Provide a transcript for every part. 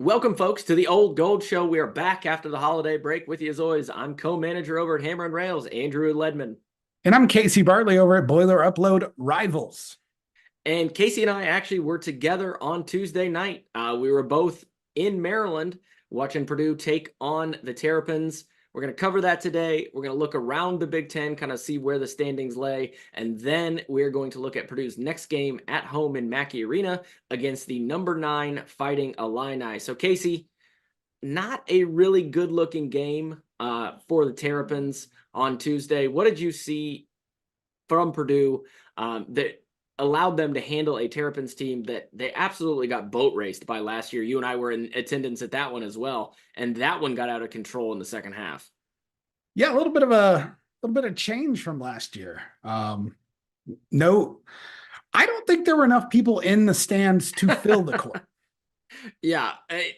Welcome, folks, to the Old Gold Show. We are back after the holiday break. With you, as always, I'm co-manager over at Hammer and Rails, Andrew Ledman. And I'm Casey Bartley over at Boiler Upload Rivals. And Casey and I actually were together on Tuesday night. We were both in Maryland watching Purdue take on the Terrapins. We're going to cover that today. We're going to look around the Big Ten, kind of see where the standings lay. And then we're going to look at Purdue's next game at home in Mackey Arena against the number 9 Fighting Illini. So, Casey, not a really good-looking game for the Terrapins on Tuesday. What did you see from Purdue that allowed them to handle a Terrapins team that they absolutely got boat raced by last year? You and I were in attendance at that one as well, and that one got out of control in the second half. Yeah, a little bit of change from last year. No, I don't think there were enough people in the stands to fill the court. Yeah,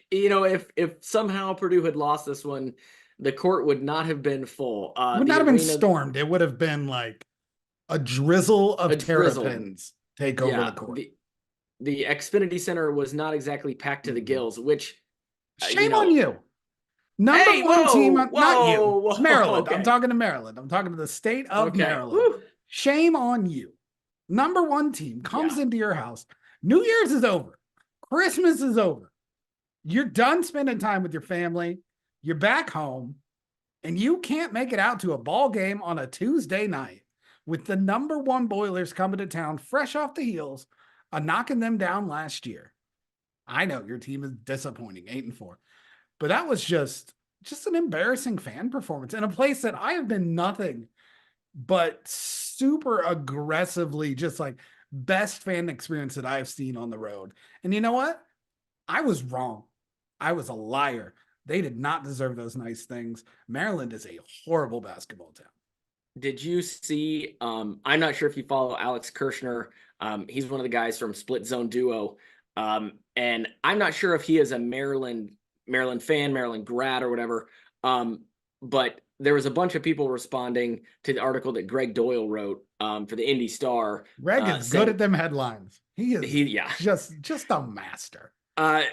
if somehow Purdue had lost this one, the court would not have been full. It would not have been stormed. It would have been like a drizzle of Terrapins take over the court. The Xfinity Center was not exactly packed to the gills, which shame on you. Number one team, not you. Maryland. Okay. I'm talking to Maryland. I'm talking to the state of Maryland. Woo. Shame on you. Number one team comes into your house. New Year's is over. Christmas is over. You're done spending time with your family. You're back home, and you can't make it out to a ball game on a Tuesday night with the number one Boilers coming to town fresh off the heels of knocking them down last year. I know your team is disappointing, 8-4, but that was just an embarrassing fan performance in a place that I have been nothing but super aggressively just like best fan experience that I've seen on the road. And you know what? I was wrong. I was a liar. They did not deserve those nice things. Maryland is a horrible basketball town. Did you see, I'm not sure if you follow Alex Kirshner. He's one of the guys from Split Zone Duo. And I'm not sure if he is a Maryland fan, Maryland grad or whatever. But there was a bunch of people responding to the article that Greg Doyle wrote for the Indy Star. Greg is good at them headlines. He is just a master. And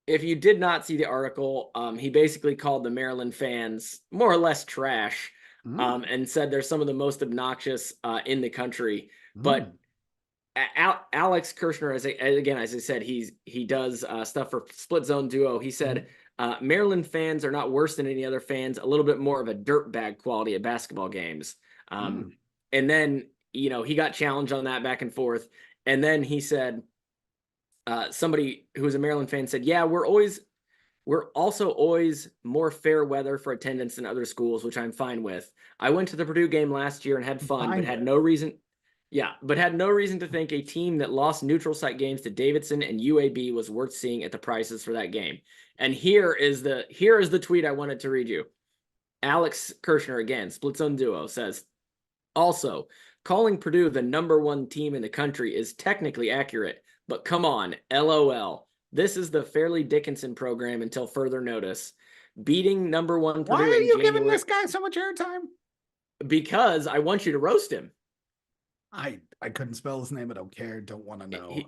if you did not see the article, he basically called the Maryland fans more or less trash, and said they're some of the most obnoxious in the country. But Alex Kirshner, as I said, he does stuff for Split Zone Duo. He said Maryland fans are not worse than any other fans, a little bit more of a dirtbag quality at basketball games. And then, he got challenged on that back and forth. And then he said, somebody who was a Maryland fan said, yeah, we're also always more fair weather for attendance than other schools, which I'm fine with. I went to the Purdue game last year and had fun, but had no reason to think a team that lost neutral site games to Davidson and UAB was worth seeing at the prices for that game. And here is the tweet I wanted to read you. Alex Kirshner, again, Split Zone Duo, says, also, calling Purdue the number one team in the country is technically accurate, but come on, LOL. This is the Fairleigh Dickinson program until further notice. Beating number one Purdue. Why are you giving this guy so much airtime? Because I want you to roast him. I couldn't spell his name. I don't care. Don't want to know.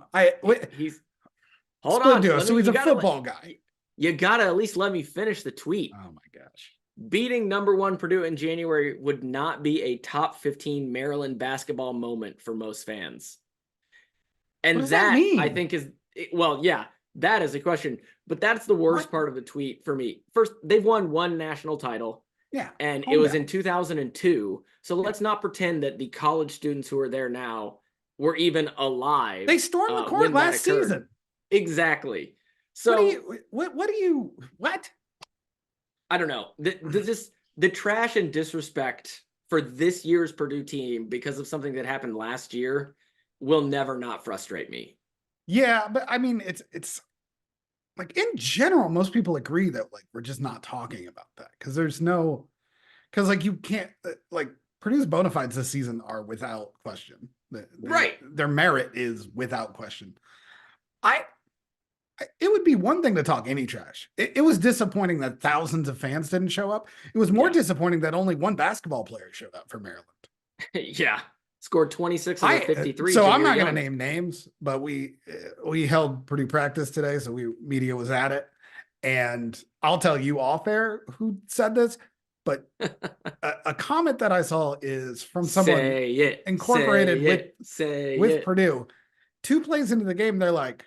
Hold on. So he's a football guy. You gotta at least let me finish the tweet. Oh my gosh. Beating number one Purdue in January would not be a top 15 Maryland basketball moment for most fans. And that I think is, that is a question. But that's the worst part of the tweet for me. First, they've won one national title. Yeah. And it was in 2002. So let's not pretend that the college students who are there now were even alive. They stormed the court last season. Exactly. So what? I don't know. The trash and disrespect for this year's Purdue team because of something that happened last year will never not frustrate me. Yeah, but I mean, it's like in general, most people agree that like we're just not talking about that because you can't Purdue's bona fides this season are without question. Their merit is without question. It would be one thing to talk any trash. It was disappointing that thousands of fans didn't show up. It was more disappointing that only one basketball player showed up for Maryland. Yeah. Scored 26 of their 53 So junior I'm not going young. to name names, but we held Purdue practice today, so media was at it, and I'll tell you off air who said this, but a comment that I saw is from someone incorporated with Purdue. 2 plays into the game, they're like,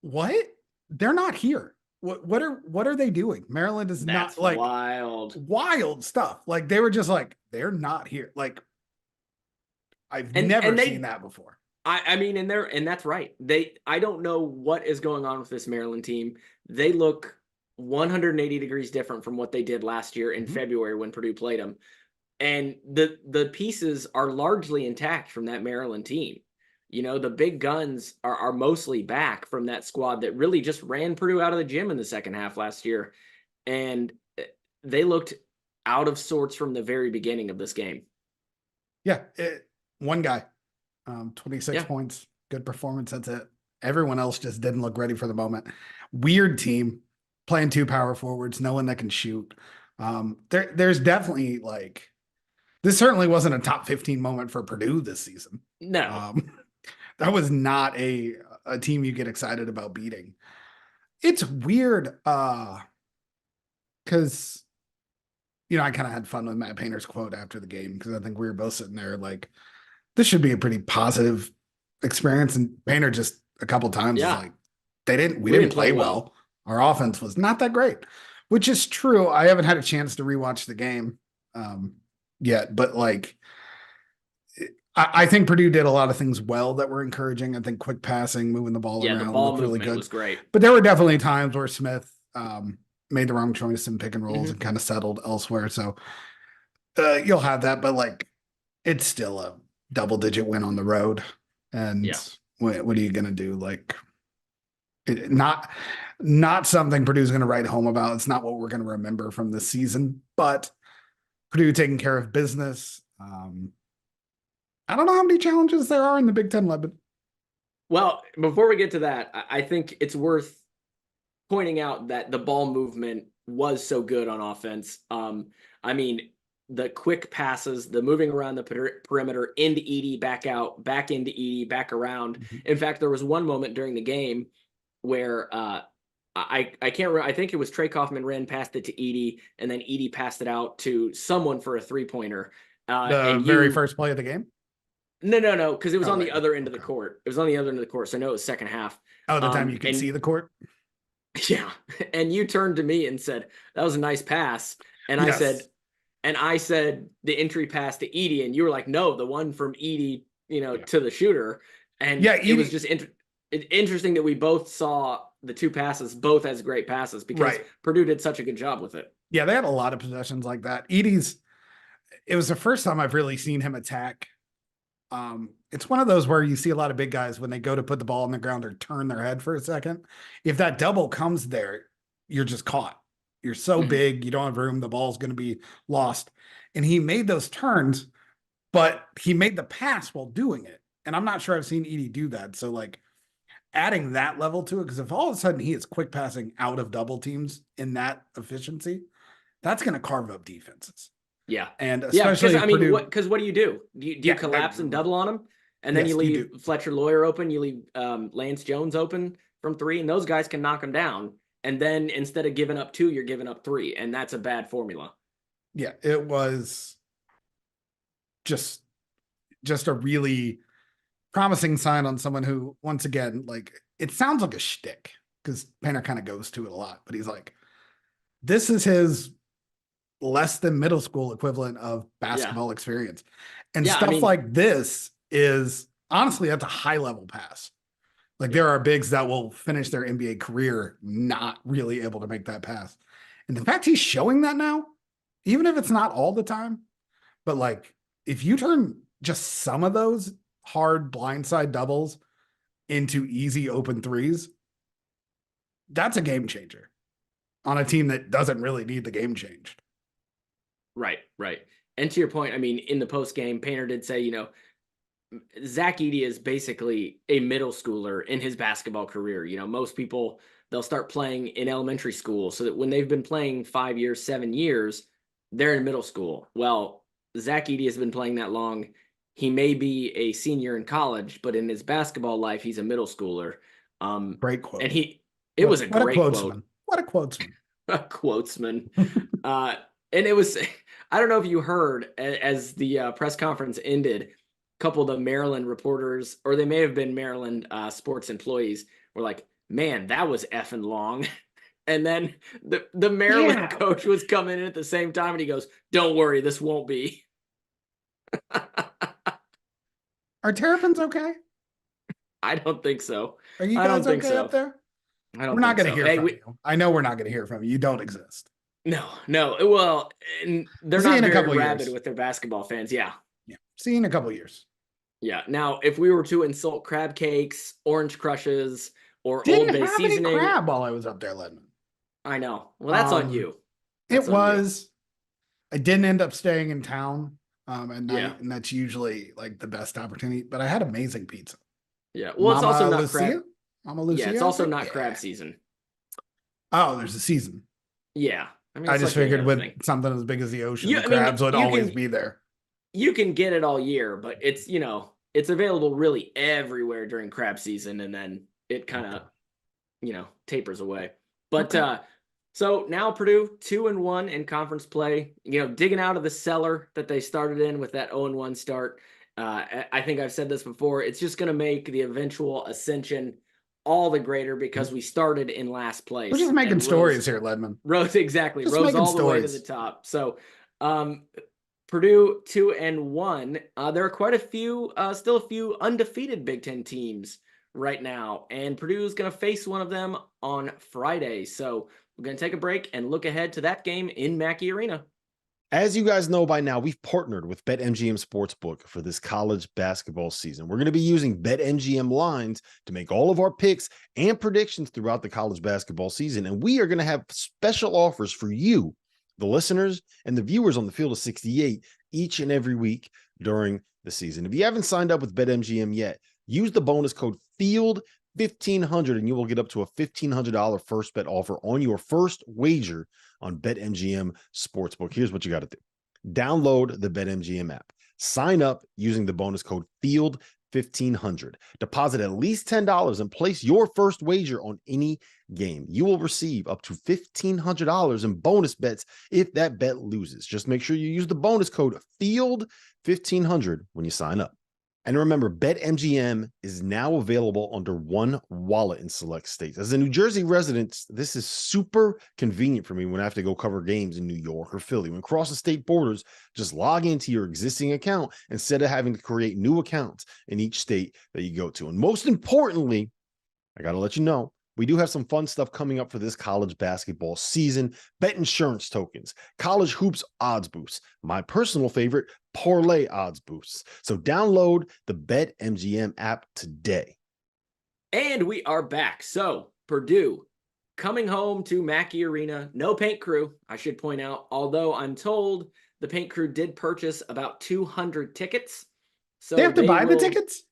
"What? They're not here. What are they doing? Maryland is That's not like wild stuff. Like they were just like they're not here. Like I've never seen that before. I mean, and that's right. I don't know what is going on with this Maryland team. They look 180 degrees different from what they did last year in February when Purdue played them. And the pieces are largely intact from that Maryland team. You know, the big guns are mostly back from that squad that really just ran Purdue out of the gym in the second half last year. And they looked out of sorts from the very beginning of this game. Yeah. One guy, 26 points, good performance. That's it. Everyone else just didn't look ready for the moment. Weird team playing 2 power forwards, no one that can shoot. There's definitely like, this certainly wasn't a top 15 moment for Purdue this season. No. That was not a team you get excited about beating. It's weird because, you know, I kind of had fun with Matt Painter's quote after the game because I think we were both sitting there like, this should be a pretty positive experience. And Painter just a couple times was like, we didn't play well. Our offense was not that great, which is true. I haven't had a chance to rewatch the game yet, but like, I think Purdue did a lot of things well that were encouraging. I think quick passing, moving the ball around, the ball looked really good. Was great. But there were definitely times where Smith made the wrong choice in pick and rolls and kind of settled elsewhere. So you'll have that, but like it's still a double-digit win on the road. And what are you going to do? Like not something Purdue's going to write home about. It's not what we're going to remember from this season, but Purdue taking care of business. I don't know how many challenges there are in the Big Ten, Lebanon. Well, before we get to that, I think it's worth pointing out that the ball movement was so good on offense. I mean, the quick passes, the moving around the perimeter into Edey, back out, back into Edey, back around. In fact, there was one moment during the game where I can't remember. I think it was Trey Kaufman ran past it to Edey, and then Edey passed it out to someone for a 3-pointer. The very first play of the game? No, because it was on the other end of the court. It was on the other end of the court, so I know it was second half. Oh, the time you could see the court? Yeah, and you turned to me and said, that was a nice pass. And I said the entry pass to Edey, and you were like, no, the one from Edey, to the shooter. And it was just interesting that we both saw the 2 passes both as great passes because Purdue did such a good job with it. Yeah, they had a lot of possessions like that. It was the first time I've really seen him attack. It's one of those where you see a lot of big guys when they go to put the ball on the ground or turn their head for a second. If that double comes there, you're just caught. You're so big, you don't have room. The ball's going to be lost. And he made those turns, but he made the pass while doing it. And I'm not sure I've seen Edey do that. So like adding that level to it, because if all of a sudden he is quick passing out of double teams in that efficiency, that's going to carve up defenses. Yeah. And especially because what do you do? Do you collapse and double on them? And then you leave Fletcher Lawyer open, you leave Lance Jones open from 3, and those guys can knock them down. And then instead of giving up 2, you're giving up 3, and that's a bad formula. Yeah, it was just a really promising sign on someone who, once again, like it sounds like a shtick because Painter kind of goes to it a lot, but he's like, this is his less than middle school equivalent of basketball experience. And stuff like this is honestly, that's a high level pass. Like there are bigs that will finish their NBA career not really able to make that pass. And the fact he's showing that now, even if it's not all the time, but like if you turn just some of those hard blindside doubles into easy open 3s, that's a game changer on a team that doesn't really need the game changed. Right. And to your point, I mean, in the post game, Painter did say, Zach Edey is basically a middle schooler in his basketball career. Most people, they'll start playing in elementary school so that when they've been playing 5 years, 7 years, they're in middle school. Well, Zach Edey has been playing that long. He may be a senior in college, but in his basketball life, he's a middle schooler. Great quote. And it was a what great a quote. What a quotesman. A quotesman. And it was, I don't know if you heard as the press conference ended, a couple of the Maryland reporters, or they may have been Maryland sports employees, were like, man, that was effing long. And then the Maryland coach was coming in at the same time, and he goes, don't worry, this won't be. Are Terrapins okay? I don't think so. Are you guys okay up there? We're not going to hear from you. I know we're not going to hear from you. You don't exist. No. Well, and they're not very rabid with their basketball fans. Yeah. See you in a couple of years. Yeah. Now, if we were to insult crab cakes, orange crushes, or Old Bay seasoning, any crab while I was up there, Ledman. I know. Well, that's on you. I didn't end up staying in town and that's usually like the best opportunity. But I had amazing pizza. Yeah. Well, it's also not crab. Mama Lucia. Yeah, it's also not crab season. Oh, there's a season. Yeah. I mean, I just figured with something as big as the ocean, the crabs would always be there. You can get it all year, but it's, it's available really everywhere during crab season, and then it kind of, tapers away. But so now Purdue 2-1 in conference play, digging out of the cellar that they started in with that 0-1 start. I think I've said this before. It's just going to make the eventual ascension all the greater because we started in last place. We're just making stories here, Ledman. Rose all the way to the top. So Purdue 2-1. There are quite a few, still a few undefeated Big Ten teams right now, and Purdue is going to face one of them on Friday. So we're going to take a break and look ahead to that game in Mackey Arena. As you guys know by now, we've partnered with BetMGM Sportsbook for this college basketball season. We're going to be using BetMGM lines to make all of our picks and predictions throughout the college basketball season. And we are going to have special offers for you, the listeners and the viewers on the Field of 68 each and every week during the season. If you haven't signed up with BetMGM yet, use the bonus code FIELD1500 and you will get up to a $1,500 first bet offer on your first wager on BetMGM Sportsbook. Here's what you got to do. Download the BetMGM app. Sign up using the bonus code FIELD1500. Deposit at least $10 and place your first wager on any game. You will receive up to $1,500 in bonus bets if that bet loses. Just make sure you use the bonus code FIELD1500 when you sign up. And remember, BetMGM is now available under one wallet in select states. As a New Jersey resident, this is super convenient for me when I have to go cover games in New York or Philly. When crossing state borders, just log into your existing account instead of having to create new accounts in each state that you go to. And most importantly, I got to let you know, we do have some fun stuff coming up for this college basketball season. Bet insurance tokens, college hoops odds boosts, my personal favorite, parlay odds boosts. So download the BetMGM app today. And we are back. So Purdue coming home to Mackey Arena. No paint crew, I should point out, although I'm told the paint crew did purchase about 200 tickets. So they have to buy the tickets?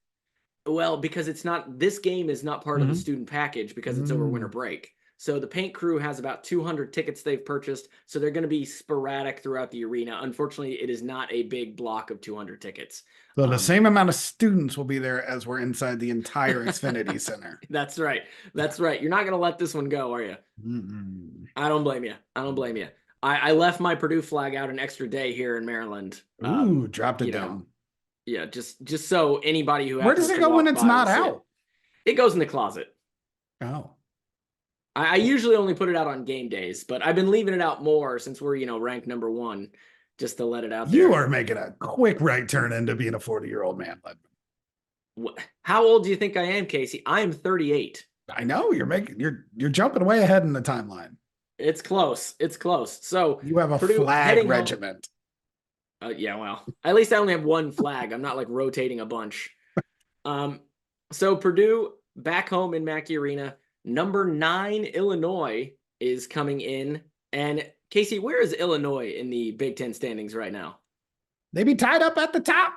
Well, because this game is not part of the student package because it's over winter break. So the paint crew has about 200 tickets they've purchased. So they're going to be sporadic throughout the arena. Unfortunately, it is not a big block of 200 tickets. So the same amount of students will be there as we're inside the entire Xfinity Center. That's right. That's right. You're not going to let this one go, are you? I don't blame you. I left my Purdue flag out an extra day here in Maryland. Dropped it down. Yeah, just so anybody who where does it go when it's not out? It goes in the closet. Oh, I usually only put it out on game days, but I've been leaving it out more since we're ranked number 1, just to let it out there. You are making a quick right turn into being a 40-year-old man. How old do you think I am, Casey? I am 38. I know you're jumping way ahead in the timeline. It's close. So you have a flag regiment. Yeah, well, at least I only have one flag. I'm not like rotating a bunch. So Purdue back home in Mackey Arena. Number 9 Illinois is coming in. And Casey, where is Illinois in the Big Ten standings right now? They be tied up at the top.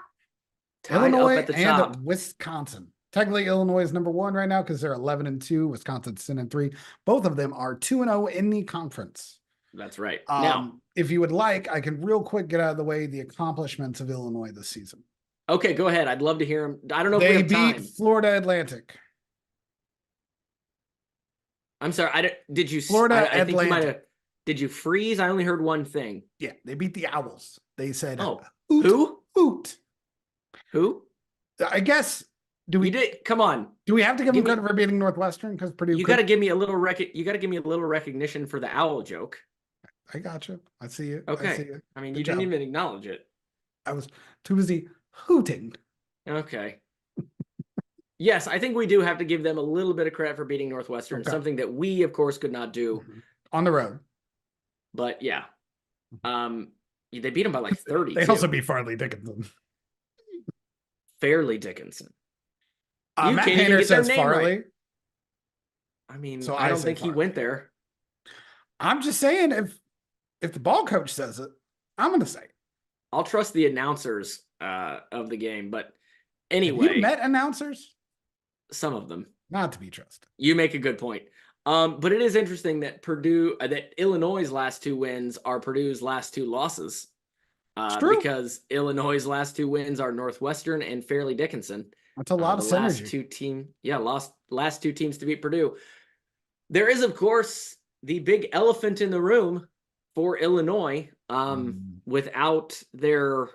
Illinois and Wisconsin. Technically, Illinois is number 1 right now because they're 11-2. Wisconsin's 10-3. Both of them are 2-0 in the conference. That's right. Now, if you would like, I can real quick get out of the way the accomplishments of Illinois this season. Okay, go ahead. I'd love to hear them. I don't know if they we have beat time. Florida Atlantic. I'm sorry. Did you? Florida I think you might Atlantic. have. Did you freeze? I only heard one thing. Yeah, they beat the Owls. They said, "Oh, hoot, who? Hoot. Who?" I guess. Do we? You did. Come on. Do we have to give them credit for beating Northwestern? Because Purdue. You got to give me a little You got to give me a little recognition for the owl joke. I got you. I see it. Okay. I see it. I mean, Good you job. didn't even acknowledge it. I was too busy hooting. Okay. Yes, I think we do have to give them a little bit of credit for beating Northwestern, something that we, of course, could not do on the road. But yeah, they beat them by like 30. They also beat Farley Dickinson. Fairly Dickinson. Matt Painter says Farley. Right. I mean, so I don't think Farley. He went there. I'm just saying, if the ball coach says it, I'm going to say it. I'll trust the announcers of the game, but anyway. Have you met announcers? Some of them. Not to be trusted. You make a good point. But it is interesting that that Illinois' last 2 wins are Purdue's last 2 losses. Because Illinois' last 2 wins are Northwestern and Fairleigh Dickinson. That's a lot of synergy. Last two teams to beat Purdue. There is, of course, the big elephant in the room for Illinois. Without their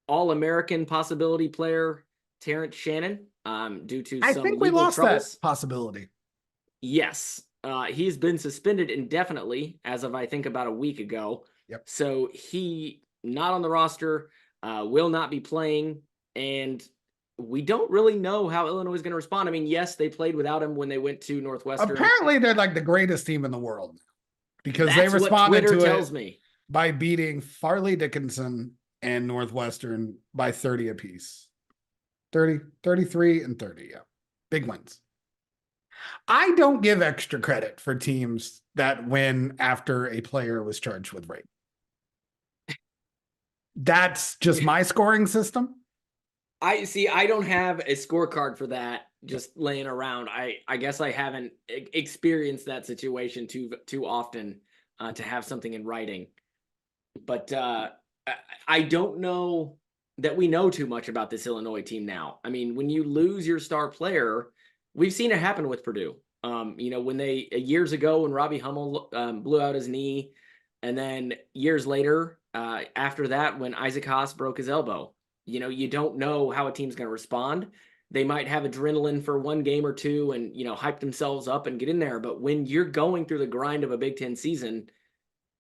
All-American possibility player, Terrence Shannon, due to some legal troubles. That possibility. Yes. He's been suspended indefinitely as of, I think, about a week ago. Yep. So he not on the roster, will not be playing, and we don't really know how Illinois is going to respond. I mean, yes, they played without him when they went to Northwestern. Apparently, they're like the greatest team in the world because That's they responded what Twitter to tells it me. By beating Fairleigh Dickinson and Northwestern by 30 apiece. 30, 33, and 30, yeah. Big wins. I don't give extra credit for teams that win after a player was charged with rape. That's just my scoring system. I don't have a scorecard for that just laying around. I guess I haven't experienced that situation too often to have something in writing. But I don't know that we know too much about this Illinois team now. I mean, when you lose your star player, we've seen it happen with Purdue. When they years ago when Robbie Hummel blew out his knee, and then years later after that when Isaac Haas broke his elbow. You don't know how a team's going to respond. They might have adrenaline for one game or two and, hype themselves up and get in there. But when you're going through the grind of a Big Ten season,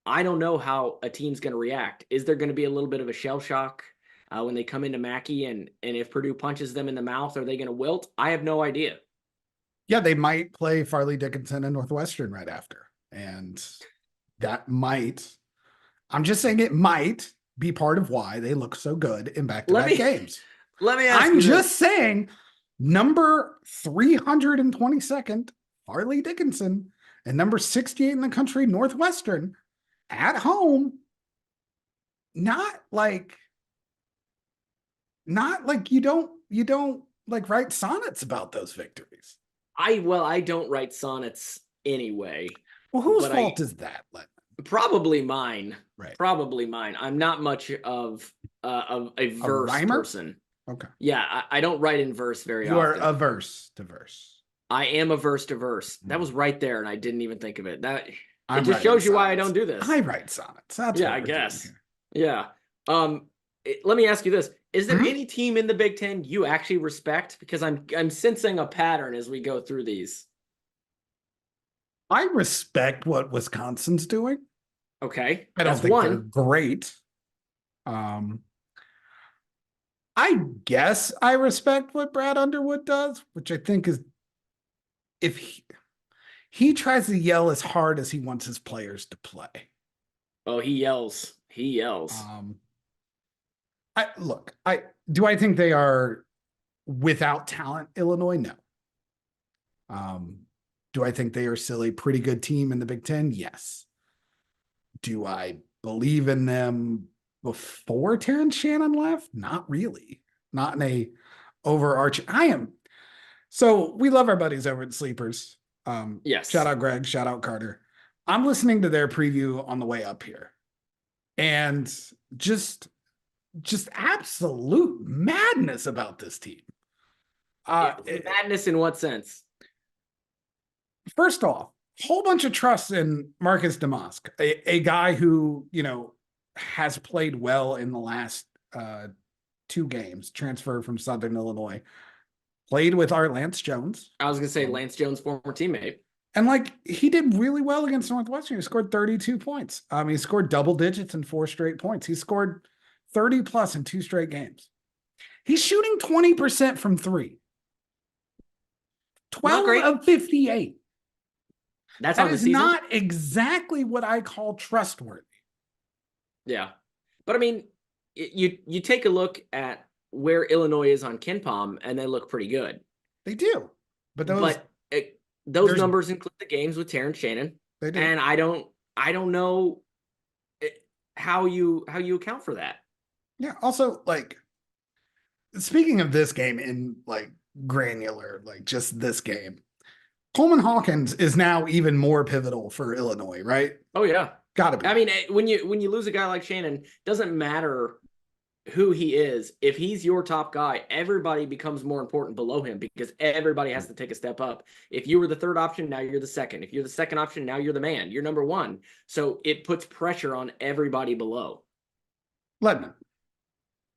I don't know how a team's going to react. Is there going to be a little bit of a shell shock when they come into Mackey? And if Purdue punches them in the mouth, are they going to wilt? I have no idea. Yeah, they might play Fairleigh Dickinson and Northwestern right after. And that might, I'm just saying it might be part of why they look so good in back-to-back games. Let me ask I'm just saying, number 322nd, Fairleigh Dickinson, and number 68 in the country, Northwestern, at home, not like you don't like write sonnets about those victories. I don't write sonnets anyway. Well, whose fault is that, Len? Probably mine. Right. Probably mine. I'm not much of a verse person. Okay. Yeah, I don't write in verse very often. You are averse to verse. I am averse to verse. That was right there, and I didn't even think of it. It just shows you why I don't do this. I write sonnets. That's I guess. Yeah. Let me ask you this: is there any team in the Big Ten you actually respect? Because I'm sensing a pattern as we go through these. I respect what Wisconsin's doing. Okay. I don't think they're great. I guess I respect what Brad Underwood does, which I think is if he tries to yell as hard as he wants his players to play. Oh, he yells. Do I think they are without talent, Illinois? No. Do I think they are still a pretty good team in the Big Ten? Yes. Do I believe in them before Terrence Shannon left? Not really. Not in a overarching. So we love our buddies over at Sleepers. Yes. Shout out Greg, shout out Carter. I'm listening to their preview on the way up here. And just absolute madness about this team. Madness in what sense? First off, whole bunch of trust in Marcus Damask, a guy who, has played well in the last 2 games, transferred from Southern Illinois, played with our Lance Jones. I was going to say Lance Jones' former teammate. And he did really well against Northwestern. He scored 32 points. He scored double digits in 4 straight points. He scored 30 plus in 2 straight games. He's shooting 20% from 3. 12 of 58. That is not exactly what I call trustworthy. Yeah. But I mean, you take a look at where Illinois is on KenPom and they look pretty good. They do. But those numbers include the games with Terrence Shannon. They do. And I don't know how you account for that. Yeah. Also, speaking of this game in granular, just this game, Coleman Hawkins is now even more pivotal for Illinois, right? Oh yeah. Gotta be. I mean, when you lose a guy like Shannon, doesn't matter who he is. If he's your top guy, everybody becomes more important below him because everybody has to take a step up. If you were the third option, now you're the second. If you're the second option, now you're the man. You're number 1. So it puts pressure on everybody below. Ledman.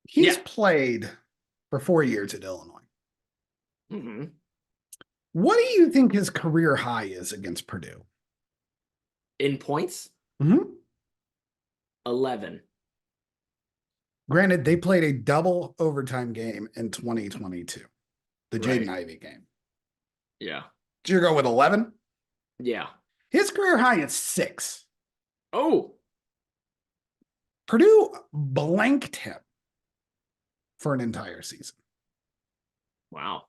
He's played for 4 years at Illinois. Mm-hmm. What do you think his career high is against Purdue? In points? Mm-hmm. 11. Granted, they played a double overtime game in 2022, the Jaden Ivey game. Yeah. Did you go with 11? Yeah. His career high is 6. Oh. Purdue blanked him for an entire season. Wow.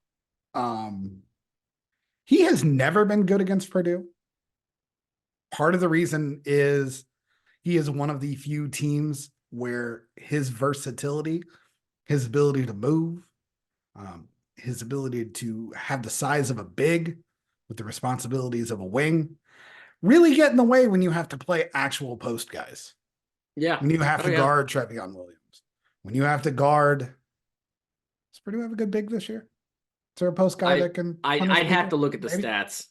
He has never been good against Purdue. Part of the reason is he is one of the few teams where his versatility, his ability to move, his ability to have the size of a big with the responsibilities of a wing, really get in the way when you have to play actual post guys. Yeah. When you have to guard Trevion Williams. When you have to guard. Does Purdue have a good big this year? Is there a post guy that can? I'd have to look at the stats.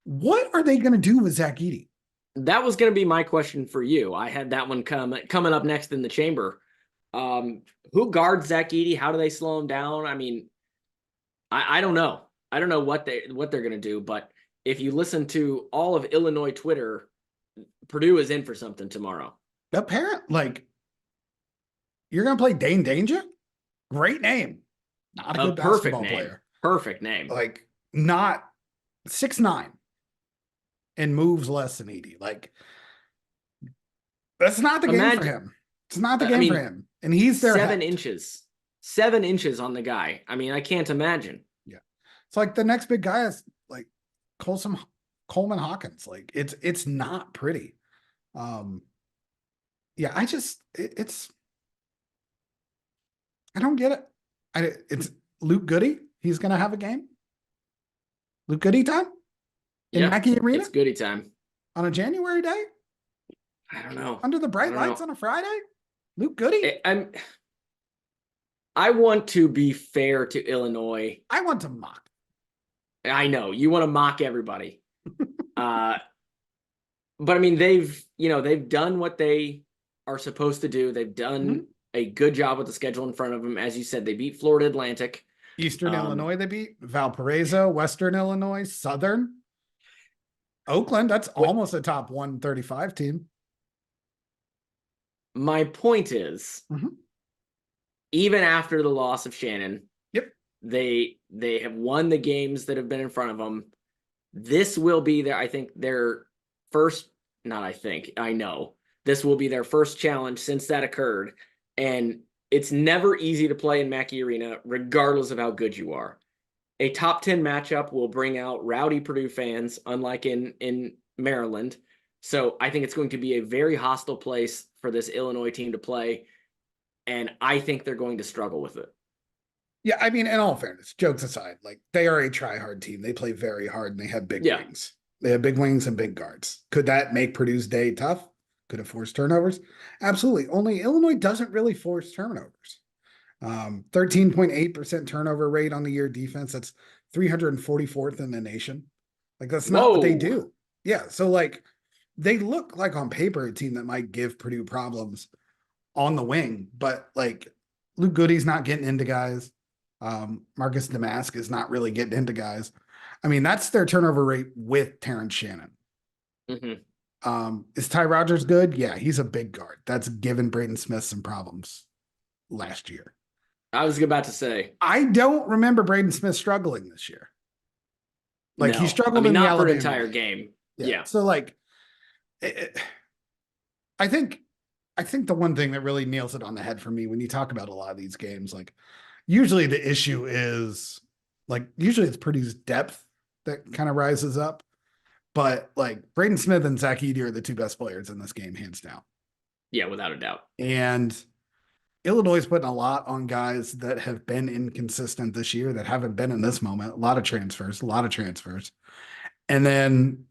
What are they going to do with Zach Edey? That was going to be my question for you. I had that one coming up next in the chamber. Who guards Zach Edey? How do they slow him down? I mean, I don't know. I don't know what they're going to do. But if you listen to all of Illinois Twitter, Purdue is in for something tomorrow. You're going to play Dane Danger? Great name. Not a good basketball player. Perfect name. Not 6'9" and moves less than Edey. That's not the game for him. It's not the game for him. And he's there. 7 inches. 7 inches on the guy. I mean, I can't imagine. Yeah. It's the next big guy is Coleman Hawkins. It's not pretty. Yeah, I don't get it. It's Luke Goody. He's going to have a game. Luke Goody time in Mackey Arena. It's Goody time on a January day. I don't know. Under the bright lights on a Friday. Luke Goody. I want to be fair to Illinois. I want to mock. I know you want to mock everybody. But I mean, they've done what they are supposed to do. They've done a good job with the schedule in front of them. As you said, they beat Florida Atlantic. Eastern Illinois, they beat Valparaiso, Western Illinois, Southern, Oakland. That's almost a top 135 team. My point is, even after the loss of Shannon, they have won the games that have been in front of them. This will be their first, I know this will be their first challenge since that occurred. And it's never easy to play in Mackey Arena, regardless of how good you are. A top 10 matchup will bring out rowdy Purdue fans, unlike in Maryland. So I think it's going to be a very hostile place for this Illinois team to play. And I think they're going to struggle with it. Yeah, I mean, in all fairness, jokes aside, like they are a try-hard team. They play very hard and they have big wings. They have big wings and big guards. Could that make Purdue's day tough? Could it force turnovers? Absolutely. Only Illinois doesn't really force turnovers. 13.8% turnover rate on the year defense. That's 344th in the nation. Like that's not what they do. Yeah. So like they look like on paper a team that might give Purdue problems on the wing, but like Luke Goody's not getting into guys. Marcus Damask is not really getting into guys. I mean, that's their turnover rate with Terrence Shannon. Is Ty Rogers good? Yeah, he's a big guard. That's given Braden Smith some problems last year. I was about to say. I don't remember Braden Smith struggling this year. Like he struggled in the not Alabama for an entire game. Yeah. So like, I think the one thing that really nails it on the head for me when you talk about a lot of these games, like usually the issue is like usually it's Purdue's depth that kind of rises up, but like Braden Smith and Zach Edey are the two best players in this game, hands down. Yeah, without a doubt. And Illinois is putting a lot on guys that have been inconsistent this year that haven't been in this moment. A lot of transfers. And then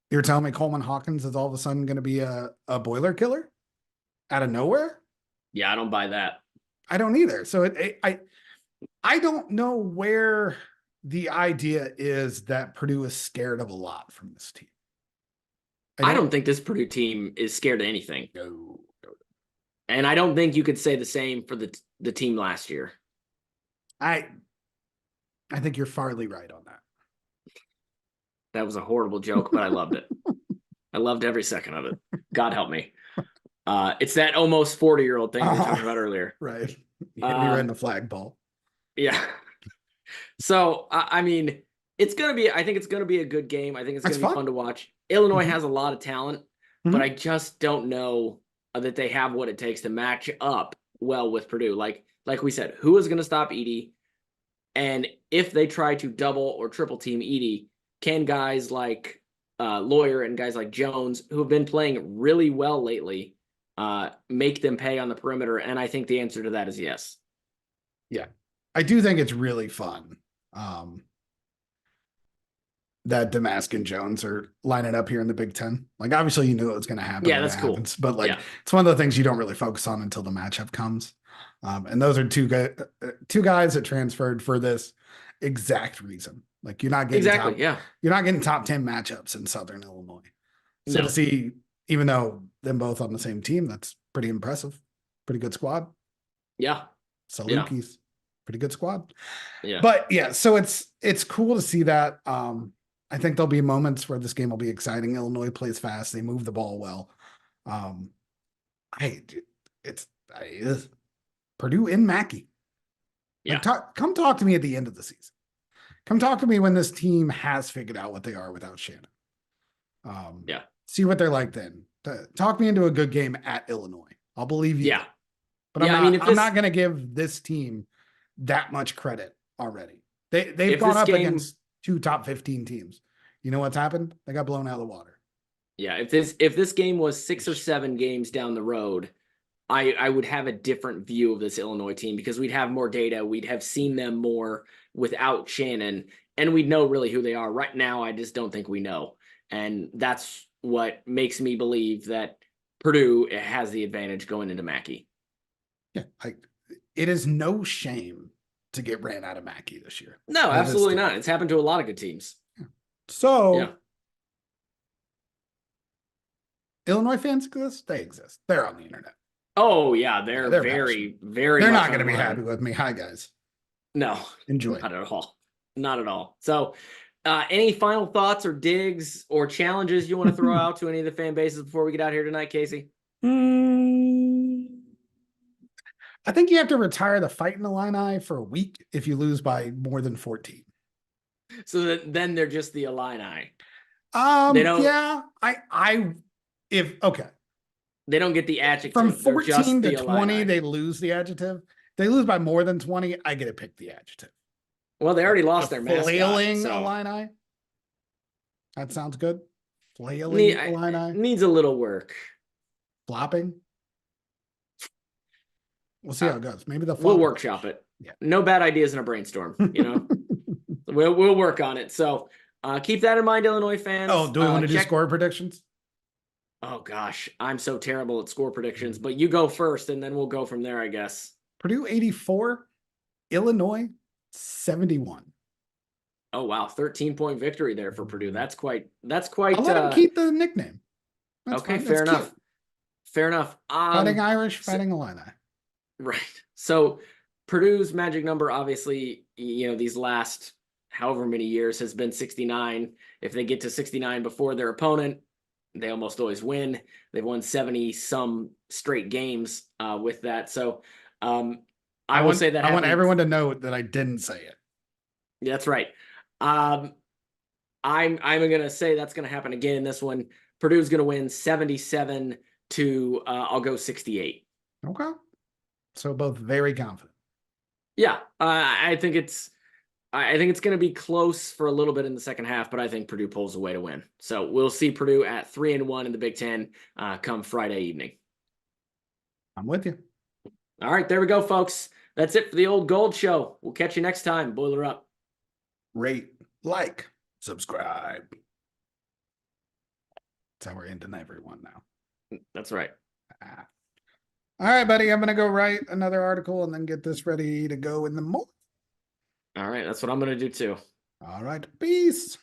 you're telling me Coleman Hawkins is all of a sudden going to be a boiler killer out of nowhere? Yeah, I don't buy that. I don't either. So I don't know where the idea is that Purdue is scared of a lot from this team. I don't think this Purdue team is scared of anything. No. And I don't think you could say the same for the team last year. I think you're farly right on that. That was a horrible joke, but I loved it. I loved every second of it. God help me. It's that almost 40-year-old thing we were talking about earlier. Right. You hit me right in the flagpole. Yeah. So, I mean, I think it's going to be a good game. I think it's going to be fun to watch. Illinois has a lot of talent, but I just don't know that they have what it takes to match up well with Purdue. Like we said, who is going to stop Edey? And if they try to double or triple team Edey, can guys like Lawyer and guys like Jones, who have been playing really well lately, make them pay on the perimeter? And I think the answer to that is yes. Yeah. I do think it's really fun that Damask and Jones are lining up here in the Big Ten. Like, obviously, you knew it was going to happen. Yeah, that's cool. But like, it's one of the things you don't really focus on until the matchup comes. And those are two guys that transferred for this exact reason. Like, you're not getting you're not getting top 10 matchups in Southern Illinois. So to see, even though them both on the same team, that's pretty impressive. Pretty good squad. Yeah. Salukis. Pretty good squad. Yeah. But yeah, so it's cool to see that. I think there'll be moments where this game will be exciting. Illinois plays fast. They move the ball well. It's Purdue in Mackey. Yeah. Like, come talk to me at the end of the season. Come talk to me when this team has figured out what they are without Shannon. See what they're like then. Talk me into a good game at Illinois. I'll believe you. Yeah. But I'm not going to give this team that much credit already. They've gone up against two top 15 teams. You know what's happened? They got blown out of the water. Yeah. If this game was 6 or 7 games down the road, I would have a different view of this Illinois team because we'd have more data. We'd have seen them more without Shannon, and we'd know really who they are. Right now, I just don't think we know. And that's what makes me believe that Purdue has the advantage going into Mackey. Yeah. It is no shame to get ran out of Mackey this year. No, absolutely not. It's happened to a lot of good teams. Yeah. So Illinois fans exist? They exist. They're on the internet. Oh, yeah. They're very, very They're not going to be happy with me. Hi, guys. No. Enjoy. Not at all. Not at all. So any final thoughts or digs or challenges you want to throw out to any of the fan bases before we get out here tonight, Casey? I think you have to retire the Fighting Illini for a week if you lose by more than 14. So then they're just the Illini. They don't. Yeah. They don't get the adjective. From 14 to 20, they lose the adjective. They lose by more than 20, I get to pick the adjective. Well, they already lost their mascot. Flailing Illini. That sounds good. Flailing Illini. Needs a little work. Flopping. We'll see how it goes. Maybe we'll workshop it. no bad ideas in a brainstorm, you know. We'll work on it. So keep that in mind, Illinois fans. Oh, do we want to do score predictions? Oh gosh, I'm so terrible at score predictions, but you go first and then we'll go from there, I guess. Purdue 84, Illinois 71. Oh wow, 13-point victory there for Purdue. That's quite I'll let him keep the nickname. That's okay, fair enough. Cute. Fair enough. Fighting Irish, fighting Illini. Right. So Purdue's magic number, obviously, you know, these last however many years has been 69. If they get to 69 before their opponent, they almost always win. They've won 70 some straight games with that. So I will say that I want everyone to know that I didn't say it. Yeah, that's right. I'm gonna say that's gonna happen again in this one. Purdue's gonna win 77 to I'll go 68. Okay. So both very confident. Yeah, I think it's going to be close for a little bit in the second half, but I think Purdue pulls away to win. So we'll see Purdue at 3-1 in the Big Ten come Friday evening. I'm with you. All right, there we go, folks. That's it for the Old Gold Show. We'll catch you next time. Boiler up. Rate, like, subscribe. That's how we're ending everyone now. That's right. All right, buddy. I'm going to go write another article and then get this ready to go in the morning. All right. That's what I'm going to do too. All right. Peace.